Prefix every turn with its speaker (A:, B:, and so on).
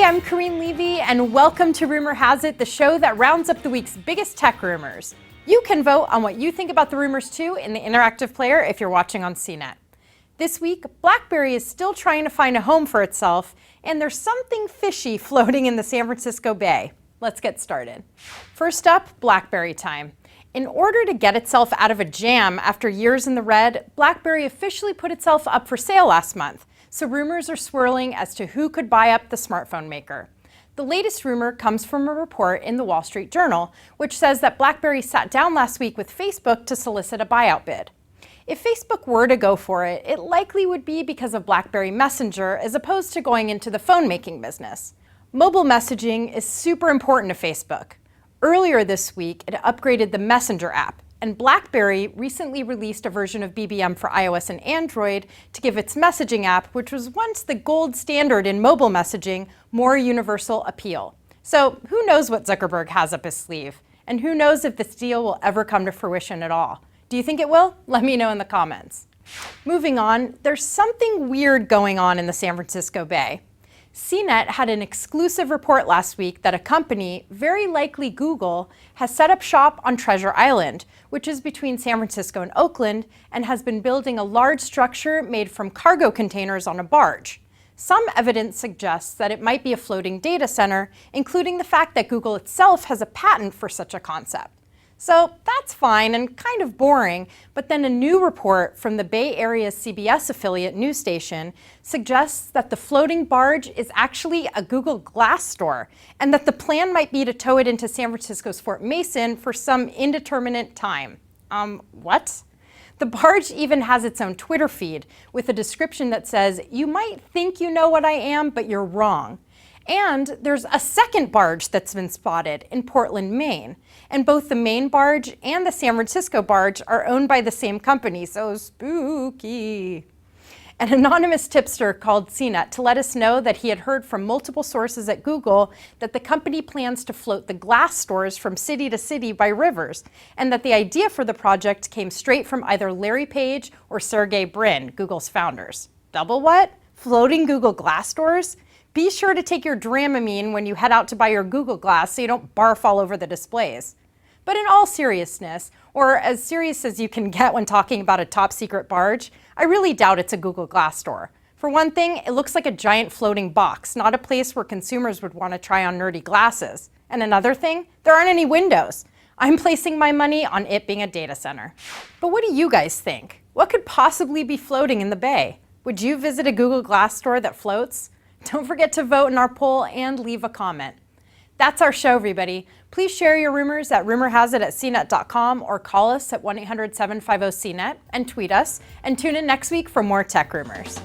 A: Hey, I'm Kareen Levy, and welcome to Rumor Has It, the show that rounds up the week's biggest tech rumors. You can vote on what you think about the rumors too in the interactive player if you're watching on CNET. This week, BlackBerry is still trying to find a home for itself, and there's something fishy floating in the San Francisco Bay. Let's get started. First up, BlackBerry time. In order to get itself out of a jam after years in the red, BlackBerry officially put itself up for sale last month, so rumors are swirling as to who could buy up the smartphone maker. The latest rumor comes from a report in the Wall Street Journal, which says that BlackBerry sat down last week with Facebook to solicit a buyout bid. If Facebook were to go for it, it likely would be because of BlackBerry Messenger as opposed to going into the phone-making business. Mobile messaging is super important to Facebook. Earlier this week, it upgraded the Messenger app, and BlackBerry recently released a version of BBM for iOS and Android to give its messaging app, which was once the gold standard in mobile messaging, more universal appeal. So who knows what Zuckerberg has up his sleeve? And who knows if this deal will ever come to fruition at all? Do you think it will? Let me know in the comments. Moving on, there's something weird going on in the San Francisco Bay. CNET had an exclusive report last week that a company, very likely Google, has set up shop on Treasure Island, which is between San Francisco and Oakland, and has been building a large structure made from cargo containers on a barge. Some evidence suggests that it might be a floating data center, including the fact that Google itself has a patent for such a concept. So that's fine and kind of boring, but then a new report from the Bay Area's CBS affiliate news station suggests that the floating barge is actually a Google Glass store, and that the plan might be to tow it into San Francisco's Fort Mason for some indeterminate time. What? The barge even has its own Twitter feed with a description that says, "You might think you know what I am, but you're wrong." And there's a second barge that's been spotted in Portland, Maine. And both the Maine barge and the San Francisco barge are owned by the same company, so spooky. An anonymous tipster called CNET to let us know that he had heard from multiple sources at Google that the company plans to float the glass stores from city to city by rivers, and that the idea for the project came straight from either Larry Page or Sergey Brin, Google's founders. Double what? Floating Google Glass stores? Be sure to take your Dramamine when you head out to buy your Google Glass so you don't barf all over the displays. But in all seriousness, or as serious as you can get when talking about a top secret barge, I really doubt it's a Google Glass store. For one thing, it looks like a giant floating box, not a place where consumers would want to try on nerdy glasses. And another thing, there aren't any windows. I'm placing my money on it being a data center. But what do you guys think? What could possibly be floating in the Bay? Would you visit a Google Glass store that floats? Don't forget to vote in our poll and leave a comment. That's our show, everybody. Please share your rumors at rumorhasit@cnet.com or call us at 1-800-750-CNET and tweet us, and tune in next week for more tech rumors.